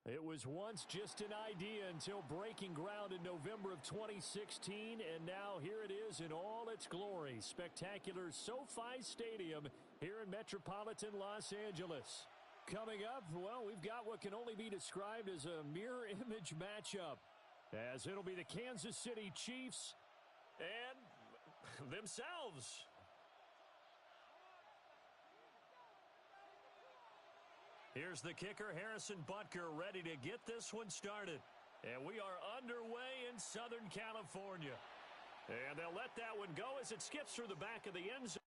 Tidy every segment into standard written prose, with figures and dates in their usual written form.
It was once just an idea until breaking ground in November of 2016, and now here it is in all its glory. Spectacular SoFi Stadium here in metropolitan Los Angeles. Coming up, well, we've got what can only be described as a mirror image matchup, as it'll be the Kansas City Chiefs and themselves. Here's the kicker, Harrison Butker, ready to get this one started. And we are underway in Southern California. And they'll let that one go as it skips through the back of the end zone.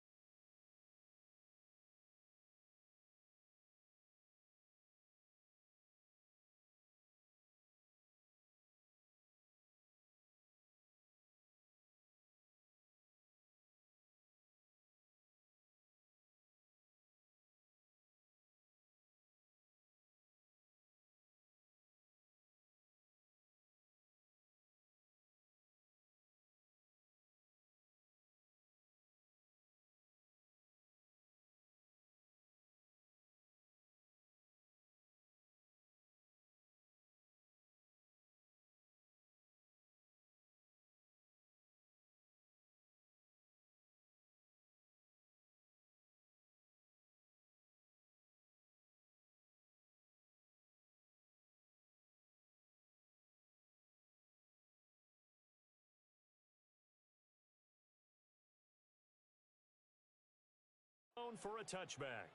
For a touchback.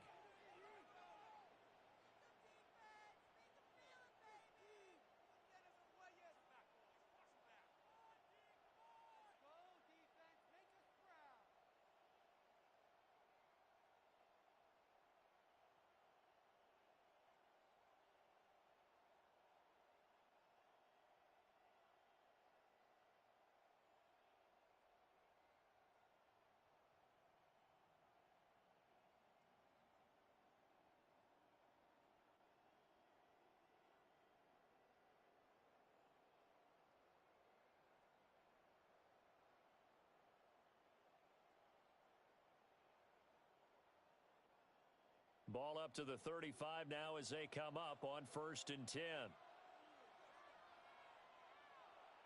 Ball up to the 35 now as they come up on 1st and 10.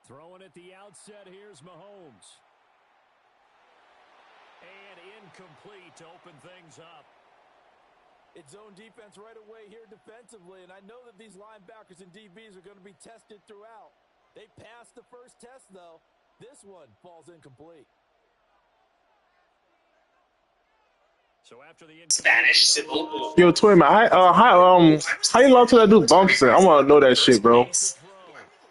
Throwing at the outset, here's Mahomes. And incomplete to open things up. It's zone defense right away here defensively, and I know that these linebackers and DBs are going to be tested throughout. They passed the first test, though. This one falls incomplete. So after the Spanish Civil War. Yo, Twin, man, how you lost to that dude Bumpson? I want to know that shit, bro.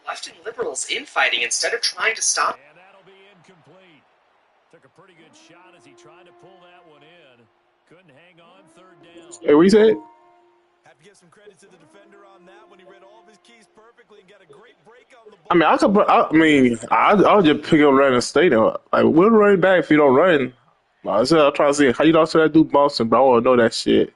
Left and liberals infighting instead of trying to stop. And that'll be incomplete. Took a pretty good shot as he tried to pull that one in. Couldn't hang on 3rd down. Hey, what you said? Have to give some credit to the defender on that when he read all of his keys perfectly and got a great break on the ball. I'll just pick up running stadium. Like, we'll run back if you don't run. I'm trying to see how you lost to that dude Bumpson, bro. I want to know that shit.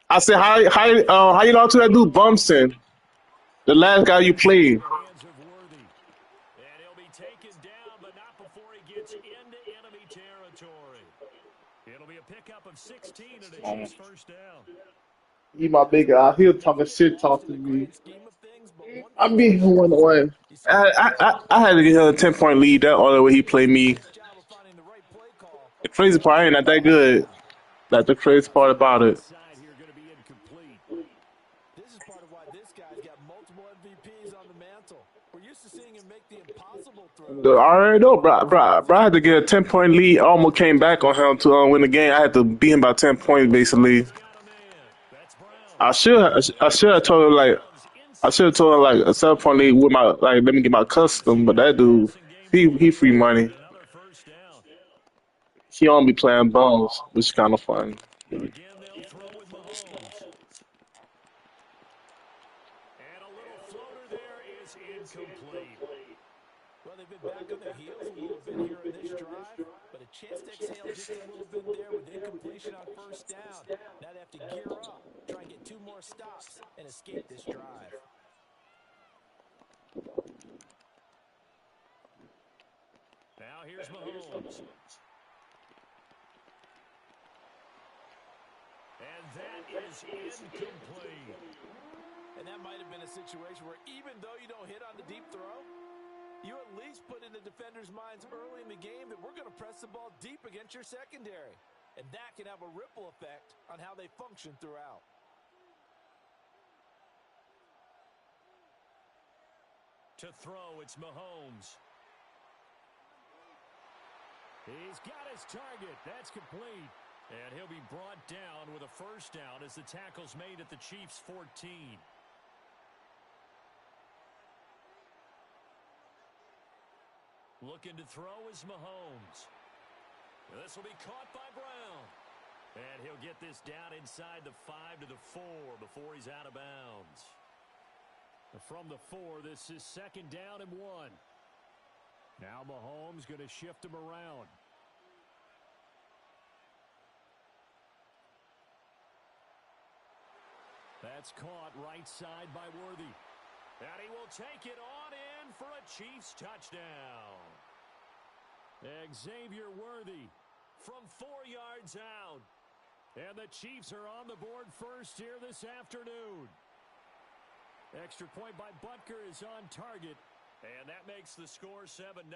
I said, how you lost to that dude Bumpson? The last guy you played. Hands of Worthy. And he'll be taken down, but not before he gets into enemy territory. It'll be a pickup of 16 and a Chiefs 1st down. He my big guy. He'll talk a shit talk to me. I beat him 1-1. I had to get a 10-point lead. That only way he played me. The crazy part, I ain't not that good. That's the crazy part about it. This is part of why this guy's got multiple MVPs on the mantle. We're used to seeing him make the impossible throws. I already know, bro. I had to get a 10-point lead. I almost came back on him to win the game. I had to beat him by 10 points, basically. I should have told him like a 7-point lead with my let me get my custom, but that dude, he free money. He don't be playing balls, which is kind of fun. Again, they'll throw with Mahomes. And a little floater there is incomplete. Well, they've been back on their heels a little bit here in this drive, but a chance to exhale just a little bit there with incompletion on 1st down. Now they have to gear up, try and get 2 more stops, and escape this drive. Now here's Mahomes. is incomplete. And that might have been a situation where even though you don't hit on the deep throw, you at least put in the defender's minds early in the game that we're going to press the ball deep against your secondary. And that can have a ripple effect on how they function throughout. To throw, it's Mahomes. He's got his target. That's complete. And he'll be brought down with a first down as the tackle's made at the Chiefs' 14. Looking to throw is Mahomes. This will be caught by Brown. And he'll get this down inside the 5 to the 4 before he's out of bounds. From the 4, this is second down and 1. Now Mahomes going to shift him around. That's caught right side by Worthy. And he will take it on in for a Chiefs touchdown. Xavier Worthy from 4 yards out. And the Chiefs are on the board first here this afternoon. Extra point by Butker is on target. And that makes the score 7-0.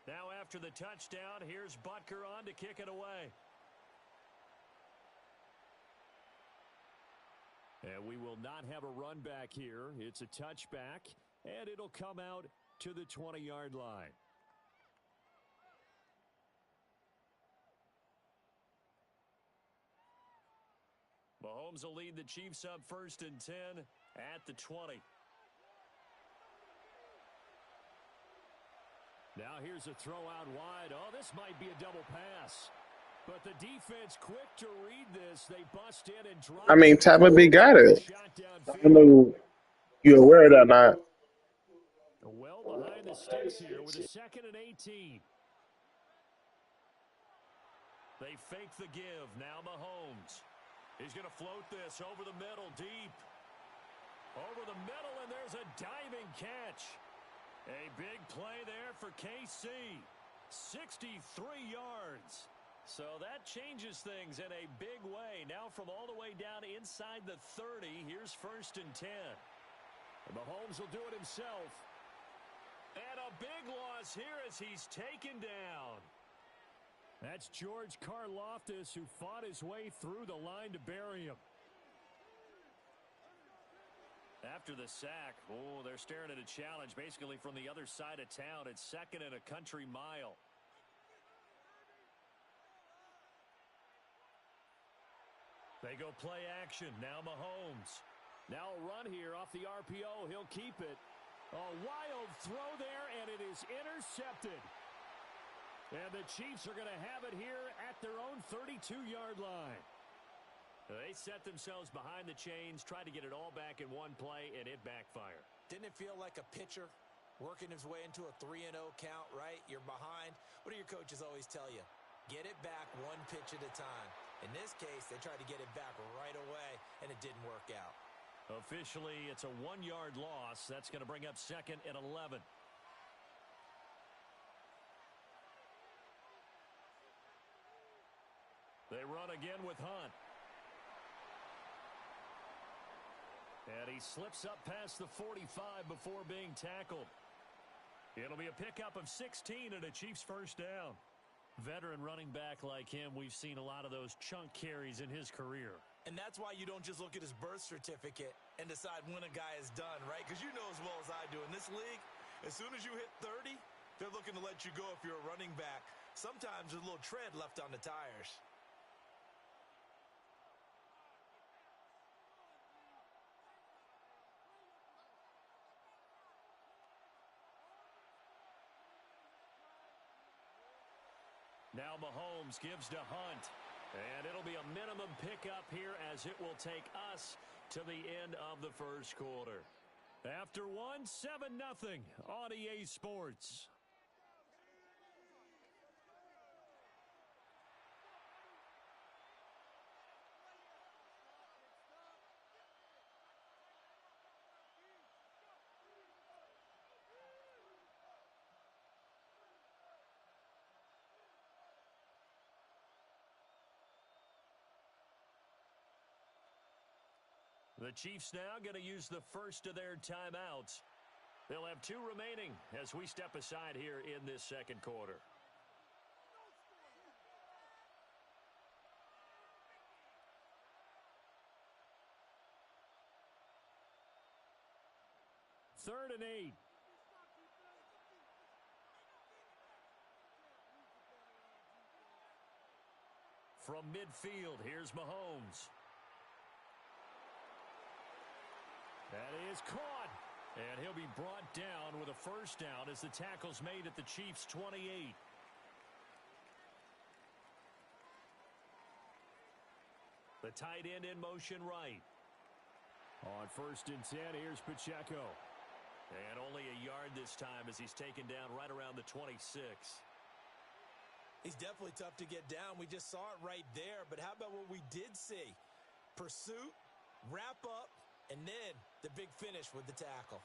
Now after the touchdown, here's Butker on to kick it away. And we will not have a run back here. It's a touchback, and it'll come out to the 20-yard line. Mahomes will lead the Chiefs up first and 10 at the 20. Now here's a throw out wide. Oh, this might be a double pass. But the defense quick to read this. They bust in and drop. I mean, Tampa Bay got it. I don't know if you're aware of that or not. Well behind the sticks here with a 2nd and 18. They fake the give. Now Mahomes. He's going to float this over the middle, deep. Over the middle, and there's a diving catch. A big play there for KC. 63 yards. So that changes things in a big way. Now from all the way down inside the 30, here's first and 10. And Mahomes will do it himself. And a big loss here as he's taken down. That's George Karlaftis, who fought his way through the line to bury him. After the sack, they're staring at a challenge basically from the other side of town. It's 2nd and a country mile. They go play action. Now Mahomes. Now a run here off the RPO. He'll keep it. A wild throw there, and it is intercepted. And the Chiefs are going to have it here at their own 32-yard line. They set themselves behind the chains, tried to get it all back in one play, and it backfired. Didn't it feel like a pitcher working his way into a 3-0 count, right? You're behind. What do your coaches always tell you? Get it back one pitch at a time. In this case, they tried to get it back right away, and it didn't work out. Officially, it's a 1-yard loss. That's going to bring up 2nd and 11. They run again with Hunt. And he slips up past the 45 before being tackled. It'll be a pickup of 16 and a Chiefs first down. Veteran running back like him, we've seen a lot of those chunk carries in his career. And that's why you don't just look at his birth certificate and decide when a guy is done, right? Because you know as well as I do, in this league, as soon as you hit 30, they're looking to let you go if you're a running back. Sometimes there's a little tread left on the tires. Now Mahomes gives to Hunt. And it'll be a minimum pickup here as it will take us to the end of the first quarter. After 7-0 on EA Sports. The Chiefs now going to use the first of their timeouts. They'll have 2 remaining as we step aside here in this second quarter. Third and 8. From midfield, here's Mahomes. That is caught. And he'll be brought down with a first down as the tackle's made at the Chiefs' 28. The tight end in motion right. On first and 10, here's Pacheco. And only a yard this time as he's taken down right around the 26. He's definitely tough to get down. We just saw it right there. But how about what we did see? Pursuit, wrap up, and then the big finish with the tackle.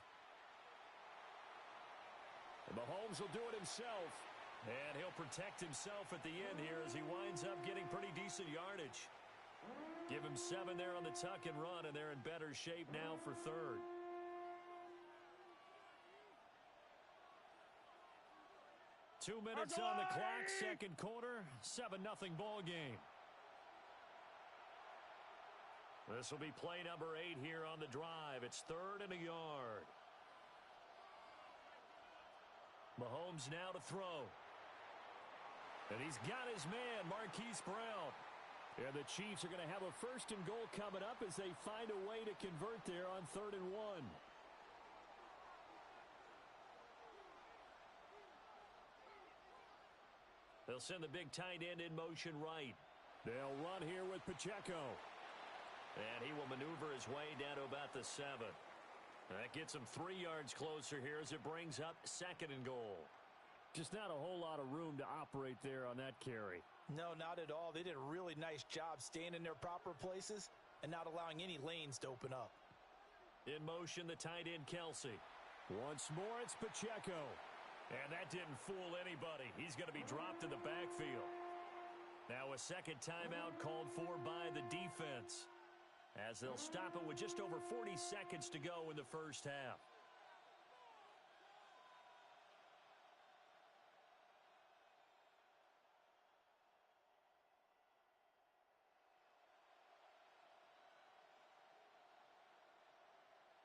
And Mahomes will do it himself. And he'll protect himself at the end here as he winds up getting pretty decent yardage. Give him 7 there on the tuck and run, and they're in better shape now for third. Two minutes on the clock, second quarter, 7-0 ball game. This will be play number 8 here on the drive. It's 3rd and a yard. Mahomes now to throw. And he's got his man, Marquise Brown. And the Chiefs are going to have a 1st and goal coming up as they find a way to convert there on 3rd and 1. They'll send the big tight end in motion right. They'll run here with Pacheco. And he will maneuver his way down to about the 7. That gets him 3 yards closer here as it brings up 2nd and goal. Just not a whole lot of room to operate there on that carry. No, not at all. They did a really nice job staying in their proper places and not allowing any lanes to open up. In motion, the tight end, Kelsey. Once more, it's Pacheco. And that didn't fool anybody. He's going to be dropped in the backfield. Now a second timeout called for by the defense, as they'll stop it with just over 40 seconds to go in the first half.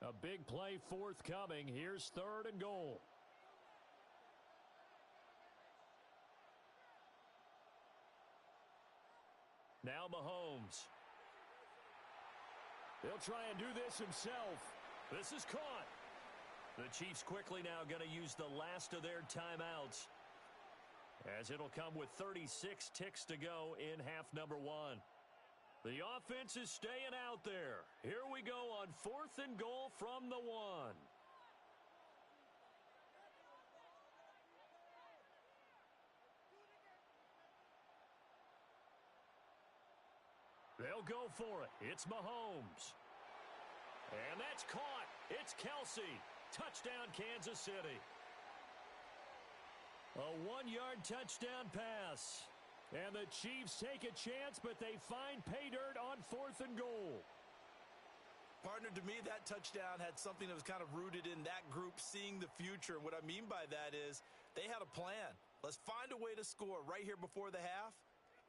A big play forthcoming. Here's 3rd and goal. Now Mahomes. He'll try and do this himself. This is caught. The Chiefs quickly now going to use the last of their timeouts, as it'll come with 36 ticks to go in half number 1. The offense is staying out there. Here we go on 4th and goal from the 1. They'll go for it. It's Mahomes. And that's caught. It's Kelsey. Touchdown, Kansas City. A 1-yard touchdown pass. And the Chiefs take a chance, but they find pay dirt on 4th and goal. Partner, to me, that touchdown had something that was kind of rooted in that group seeing the future. And what I mean by that is they had a plan. Let's find a way to score right here before the half.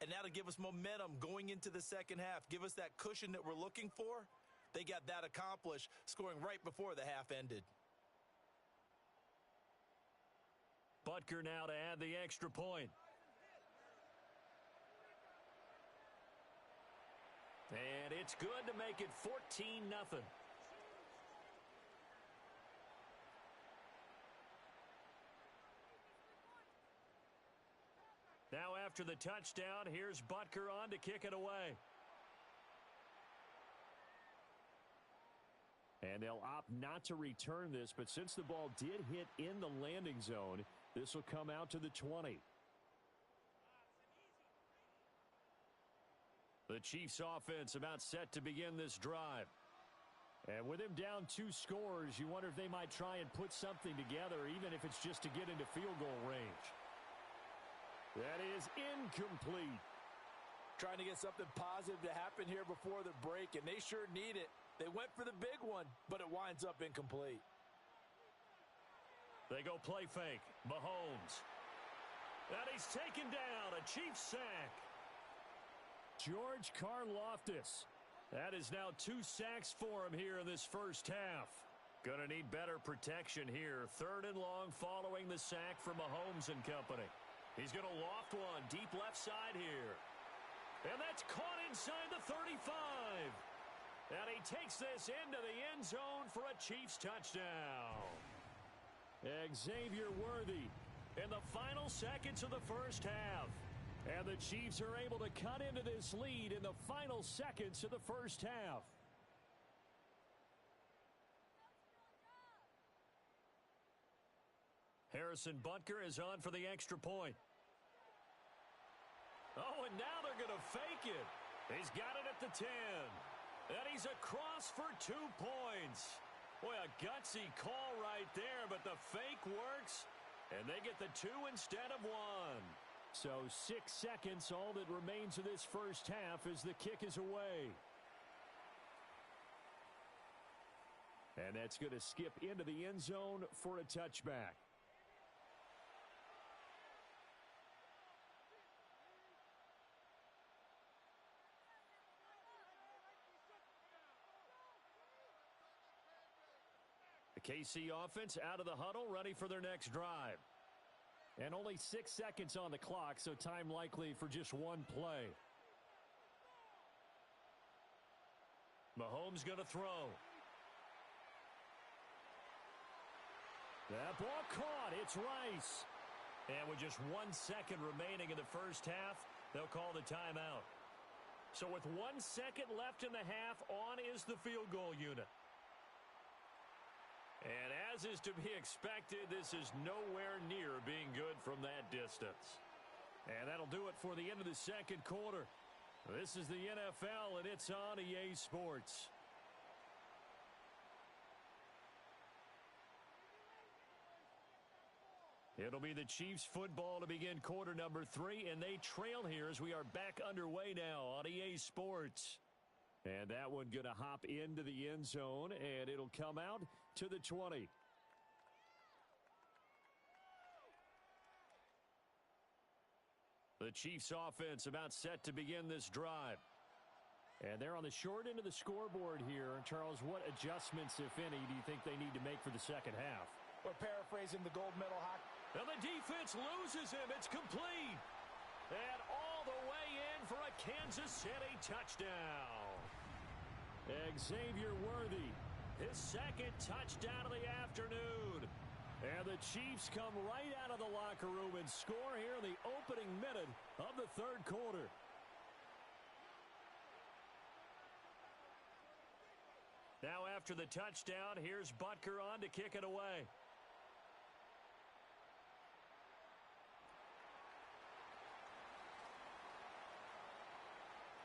And that'll give us momentum going into the second half. Give us that cushion that we're looking for. They got that accomplished, scoring right before the half ended. Butker now to add the extra point. And it's good to make it 14-0. Now after the touchdown, here's Butker on to kick it away. And they'll opt not to return this, but since the ball did hit in the landing zone, this will come out to the 20. The Chiefs offense about set to begin this drive. And with him down 2 scores, you wonder if they might try and put something together, even if it's just to get into field goal range. That is incomplete. Trying to get something positive to happen here before the break, and they sure need it. They went for the big one, but it winds up incomplete. They go play fake. Mahomes. And he's taken down. A Chiefs sack. George Karlaftis. That is now 2 sacks for him here in this first half. Going to need better protection here. 3rd and long following the sack from Mahomes and company. He's going to loft one deep left side here. And that's caught inside the 35. And he takes this into the end zone for a Chiefs touchdown. Xavier Worthy in the final seconds of the first half. And the Chiefs are able to cut into this lead in the final seconds of the first half. Harrison Butker is on for the extra point. Oh, and now they're going to fake it. He's got it at the 10. And he's across for 2 points. Boy, a gutsy call right there, but the fake works. And they get the 2 instead of 1. So 6 seconds, all that remains of this first half as the kick is away. And that's going to skip into the end zone for a touchback. The KC offense out of the huddle, ready for their next drive. And only 6 seconds on the clock, so time likely for just 1 play. Mahomes going to throw. That ball caught. It's Rice. And with just 1 second remaining in the first half, they'll call the timeout. So with 1 second left in the half, on is the field goal unit. And as is to be expected, this is nowhere near being good from that distance. And that'll do it for the end of the second quarter. This is the NFL, and it's on EA Sports. It'll be the Chiefs football to begin quarter number 3, and they trail here as we are back underway now on EA Sports. And that one going to hop into the end zone, and it'll come out to the 20. The Chiefs offense about set to begin this drive. And they're on the short end of the scoreboard here. Charles, what adjustments, if any, do you think they need to make for the second half? We're paraphrasing the gold medal hockey. And the defense loses him. It's complete. And all the way in for a Kansas City touchdown. Xavier Worthy, his second touchdown of the afternoon. And the Chiefs come right out of the locker room and score here in the opening minute of the third quarter. Now after the touchdown, here's Butker on to kick it away.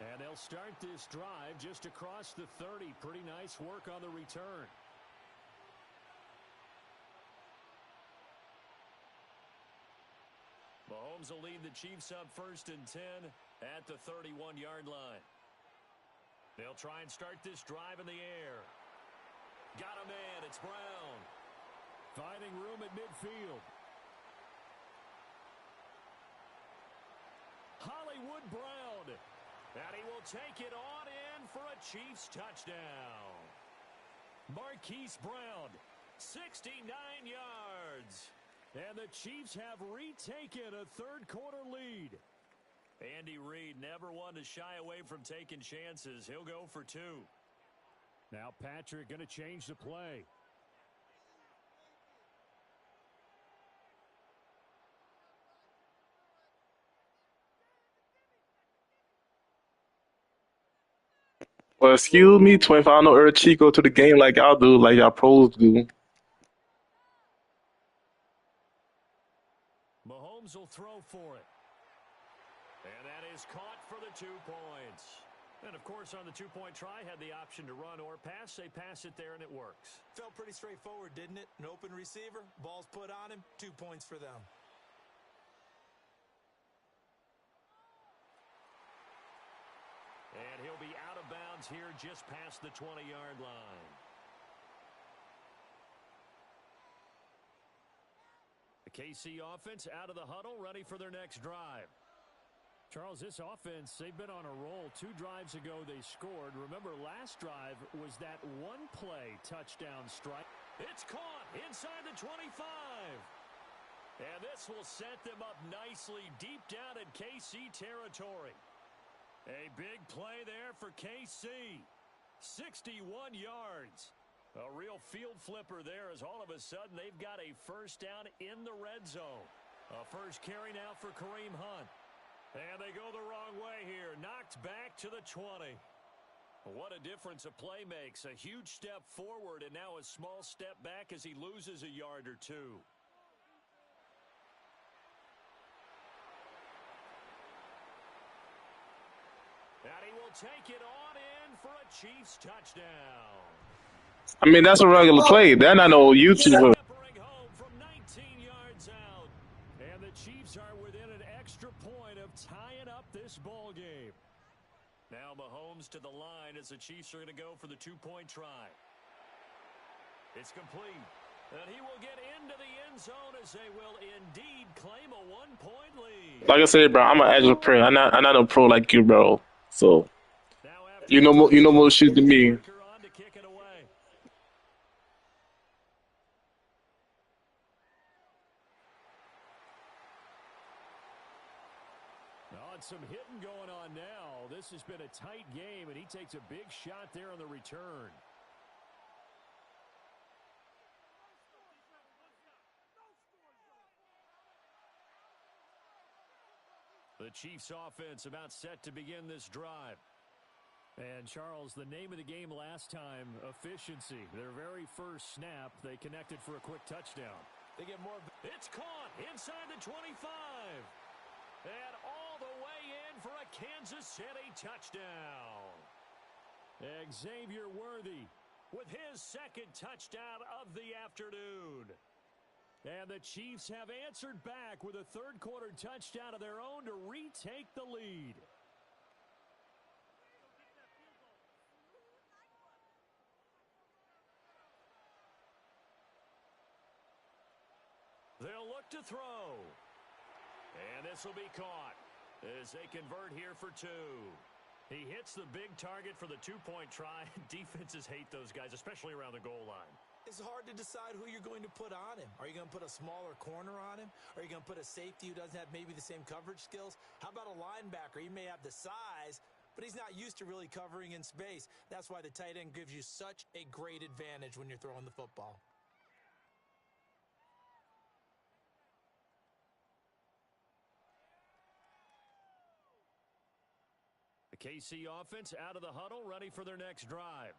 And they'll start this drive just across the 30. Pretty nice work on the return. Mahomes will lead the Chiefs up 1st and 10 at the 31-yard line. They'll try and start this drive in the air. Got a man. It's Brown. Finding room at midfield. Hollywood Brown. And he will take it on in for a Chiefs touchdown. Marquise Brown, 69 yards. And the Chiefs have retaken a third-quarter lead. Andy Reid never one to shy away from taking chances. He'll go for 2. Now Patrick going to change the play. Well, excuse me, 25 no Earth Chico to the game like y'all do, like y'all pros do. Mahomes will throw for it. And that is caught for the 2 points. And, of course, on the 2-point try, had the option to run or pass. They pass it there, and it works. Felt pretty straightforward, didn't it? An open receiver, ball's put on him, 2 points for them. And he'll be out of bounds downs here just past the 20-yard line. The KC offense out of the huddle, ready for their next drive. Charles, this offense, they've been on a roll. 2 drives ago, they scored. Remember, last drive was that one-play touchdown strike. It's caught inside the 25. And this will set them up nicely deep down in KC territory. A big play there for KC. 61 yards. A real field flipper there as all of a sudden they've got a first down in the red zone. A first carry now for Kareem Hunt. And they go the wrong way here. Knocked back to the 20. What a difference a play makes. A huge step forward and now a small step back as he loses a yard or two. And he will take it on in for a Chiefs touchdown. I mean, that's a regular play. They're not no YouTuber. Home from 19 yards out. And the Chiefs are within an extra point of tying up this ball game. Now Mahomes to the line as the Chiefs are going to go for the 2-point try. It's complete. And he will get into the end zone as they will indeed claim a 1-point lead. Like I said, bro, I'm an agile player. I'm not a pro like you, bro. So you know more shit than me. Some hitting going on now. This has been a tight game, and he takes a big shot there on the return. The Chiefs offense about set to begin this drive. And Charles, the name of the game last time, efficiency. Their very first snap, they connected for a quick touchdown. They get more. It's caught inside the 25. And all the way in for a Kansas City touchdown. Xavier Worthy with his second touchdown of the afternoon. And the Chiefs have answered back with a third-quarter touchdown of their own to retake the lead. They'll look to throw. And this will be caught as they convert here for 2. He hits the big target for the 2-point try. Defenses hate those guys, especially around the goal line. It's hard to decide who you're going to put on him. Are you going to put a smaller corner on him? Are you going to put a safety who doesn't have maybe the same coverage skills? How about a linebacker? He may have the size, but he's not used to really covering in space. That's why the tight end gives you such a great advantage when you're throwing the football. KC offense out of the huddle, ready for their next drive.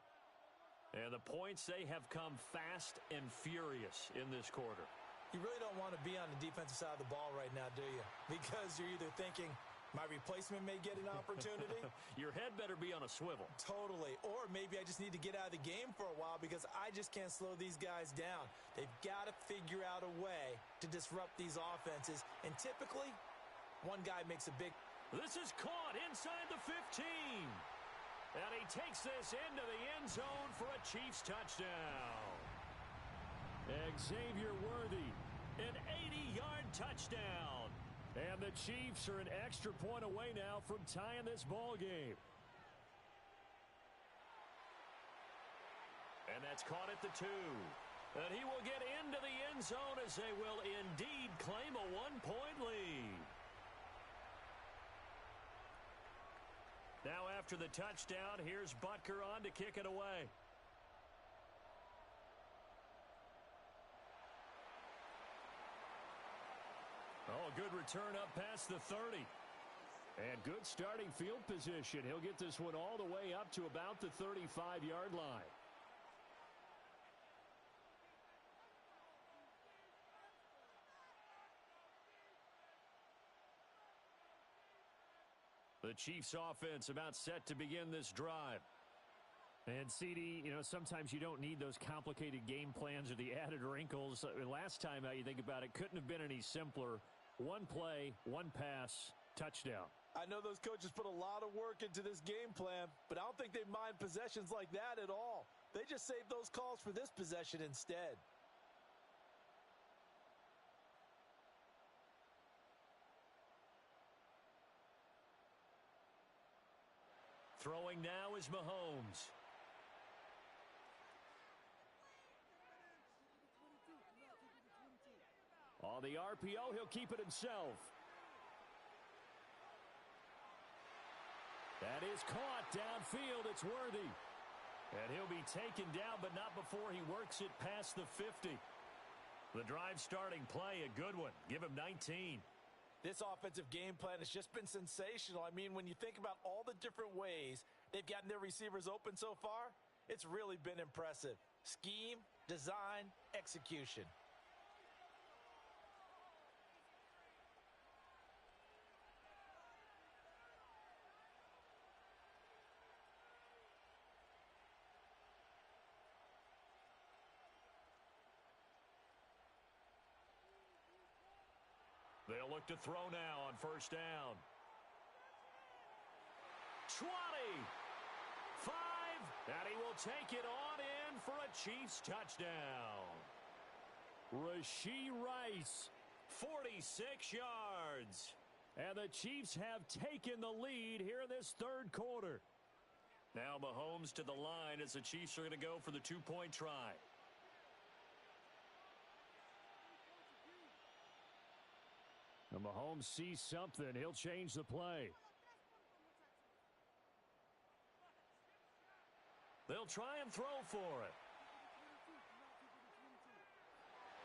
And the points, they have come fast and furious in this quarter. You really don't want to be on the defensive side of the ball right now, do you? Because you're either thinking, my replacement may get an opportunity. Your head better be on a swivel. Totally. Or maybe I just need to get out of the game for a while because I just can't slow these guys down. They've got to figure out a way to disrupt these offenses. And typically, one guy makes a big... This is caught inside the 15. And he takes this into the end zone for a Chiefs touchdown. Xavier Worthy, an 80-yard touchdown. And the Chiefs are an extra point away now from tying this ball game. And that's caught at the 2. And he will get into the end zone as they will indeed claim a 1-point lead. Now after the touchdown, here's Butker on to kick it away. Oh, good return up past the 30. And good starting field position. He'll get this one all the way up to about the 35-yard line. The Chiefs offense about set to begin this drive. And CD, sometimes you don't need those complicated game plans or the added wrinkles. Last time, you think about it, couldn't have been any simpler. One play, one pass, touchdown. I know those coaches put a lot of work into this game plan, but I don't think they mind possessions like that at all. They just save those calls for this possession instead. Throwing now is Mahomes. On the RPO, he'll keep it himself. That is caught downfield. It's Worthy. And he'll be taken down, but not before he works it past the 50. The drive starting play, a good one. Give him 19. This offensive game plan has just been sensational. I mean, when you think about all the different ways they've gotten their receivers open so far, it's really been impressive. Scheme, design, execution. They'll look to throw now on first down. 20. 5. And he will take it on in for a Chiefs touchdown. Rashee Rice, 46 yards. And the Chiefs have taken the lead here in this third quarter. Now Mahomes to the line as the Chiefs are going to go for the two-point try. And Mahomes sees something. He'll change the play. They'll try and throw for it.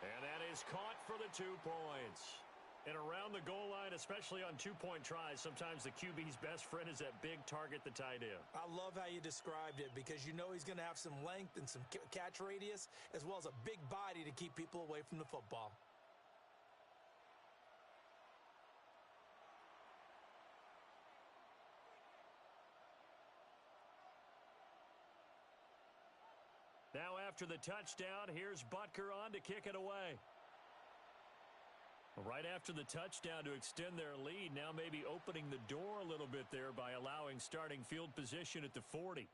And that is caught for the 2 points. And around the goal line, especially on two-point tries, sometimes the QB's best friend is that big target, the tight end. I love how you described it because you know he's going to have some length and some catch radius as well as a big body to keep people away from the football. Now after the touchdown, here's Butker on to kick it away. Right after the touchdown to extend their lead, now maybe opening the door a little bit there by allowing starting field position at the 40.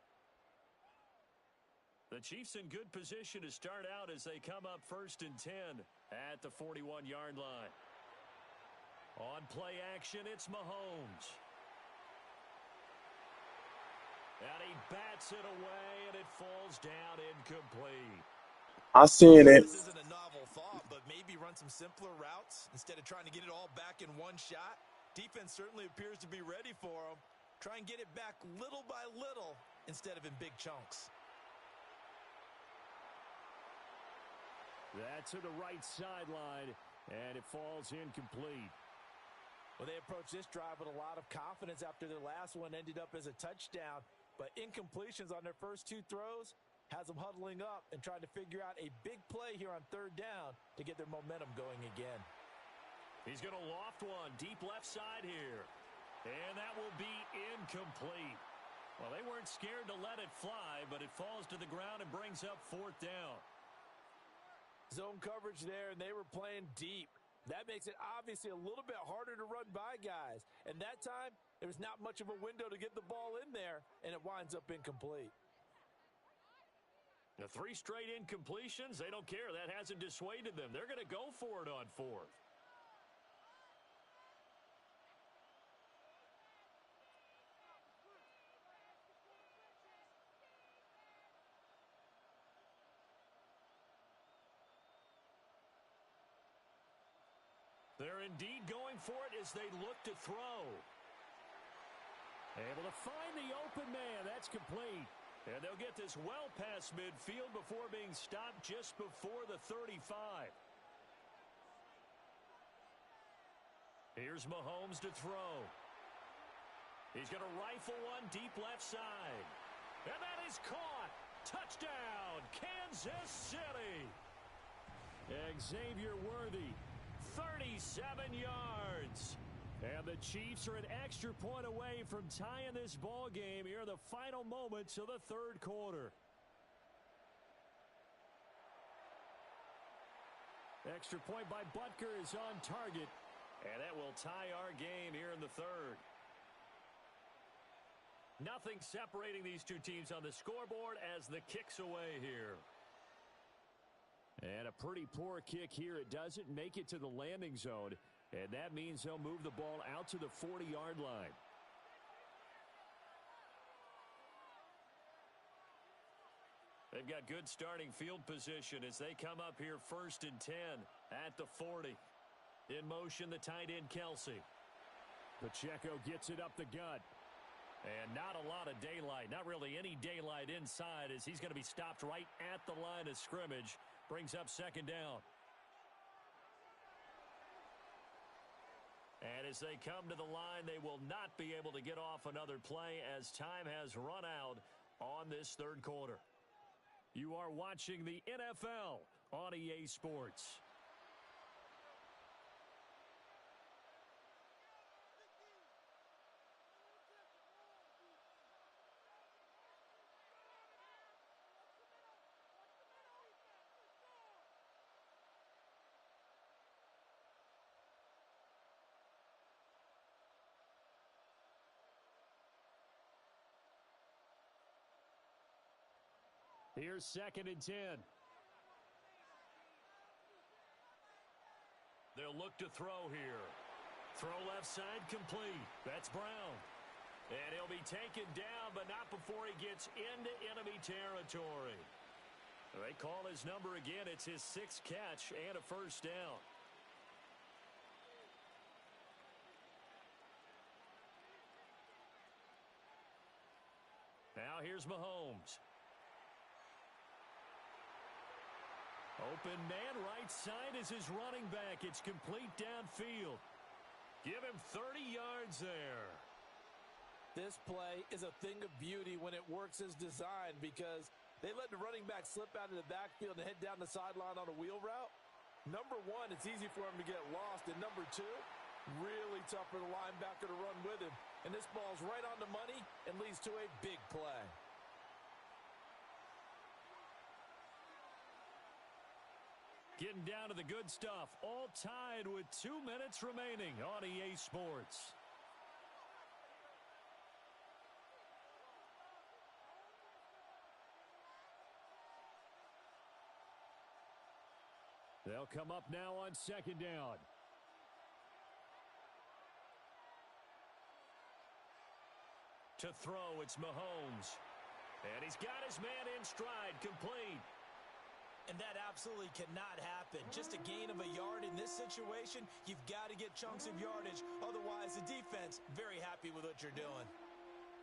The Chiefs in good position to start out as they come up 1st and 10 at the 41-yard line. On play action, it's Mahomes. And he bats it away, and it falls down incomplete. I seen it. This isn't a novel thought, but maybe run some simpler routes instead of trying to get it all back in one shot. Defense certainly appears to be ready for him. Try and get it back little by little instead of in big chunks. That's to the right sideline, and it falls incomplete. Well, they approached this drive with a lot of confidence after their last one ended up as a touchdown. But incompletions on their first 2 throws has them huddling up and trying to figure out a big play here on 3rd down to get their momentum going again. He's going to loft one deep left side here. And that will be incomplete. Well, they weren't scared to let it fly, but it falls to the ground and brings up 4th down. Zone coverage there, and they were playing deep. That makes it obviously a little bit harder to run by guys. And that time, there was not much of a window to get the ball in there, and it winds up incomplete. The 3 straight incompletions, they don't care. That hasn't dissuaded them. They're going to go for it on 4th. They're indeed going for it as they look to throw. Able to find the open man. That's complete. And they'll get this well past midfield before being stopped just before the 35. Here's Mahomes to throw. He's going to rifle one deep left side. And that is caught. Touchdown, Kansas City. Xavier Worthy. 37 yards. And the Chiefs are an extra point away from tying this ball game here in the final moments of the 3rd quarter. Extra point by Butker is on target. And that will tie our game here in the 3rd. Nothing separating these two teams on the scoreboard as the kick's away here. And a pretty poor kick here. It doesn't make it to the landing zone, and that means he'll move the ball out to the 40-yard line. They've got good starting field position as they come up here 1st and 10 at the 40. In motion, the tight end, Kelsey. Pacheco gets it up the gut. And not a lot of daylight, not really any daylight inside as he's going to be stopped right at the line of scrimmage. Brings up 2nd down. And as they come to the line, they will not be able to get off another play as time has run out on this 3rd quarter. You are watching the NFL on EA Sports. Here's 2nd and 10. They'll look to throw here. Throw left side complete. That's Brown. And he'll be taken down, but not before he gets into enemy territory. They call his number again. It's his 6th catch and a 1st down. Now here's Mahomes. Open man, right side is his running back. It's complete downfield. Give him 30 yards there. This play is a thing of beauty when it works as designed because they let the running back slip out of the backfield and head down the sideline on a wheel route. Number one, it's easy for him to get lost. And number two, really tough for the linebacker to run with him. And this ball's right on the money and leads to a big play. Getting down to the good stuff. All tied with 2 minutes remaining on EA Sports. They'll come up now on 2nd down. To throw, it's Mahomes. And he's got his man in stride, complete. And that absolutely cannot happen. Just a gain of a yard in this situation, you've got to get chunks of yardage. Otherwise, the defense, very happy with what you're doing.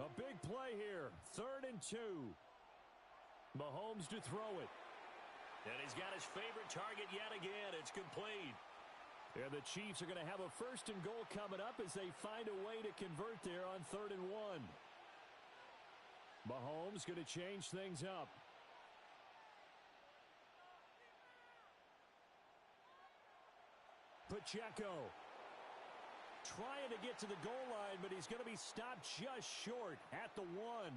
A big play here. 3rd and 2. Mahomes to throw it. And he's got his favorite target yet again. It's complete. And the Chiefs are going to have a 1st and goal coming up as they find a way to convert there on 3rd and 1. Mahomes going to change things up. Pacheco trying to get to the goal line, but he's going to be stopped just short at the 1.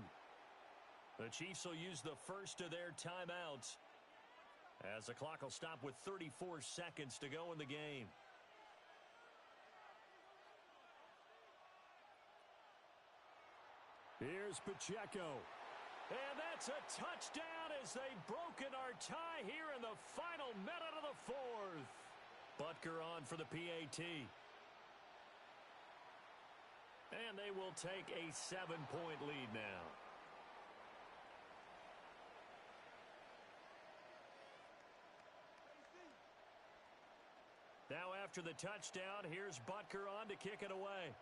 The Chiefs will use the first of their timeouts as the clock will stop with 34 seconds to go in the game. Here's Pacheco. And that's a touchdown as they've broken our tie here in the final minute of the 4th. Butker on for the PAT. And they will take a 7-point lead now. Now after the touchdown, here's Butker on to kick it away.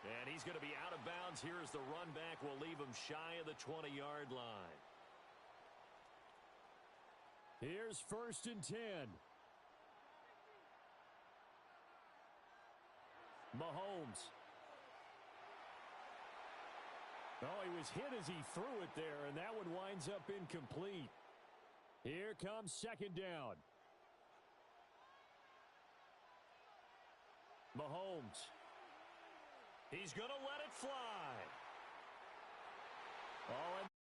And he's going to be out of bounds here as the run back will leave him shy of the 20-yard line. Here's 1st and 10. Mahomes. Oh, he was hit as he threw it there, and that one winds up incomplete. Here comes 2nd down. Mahomes. He's going to let it fly. Oh, and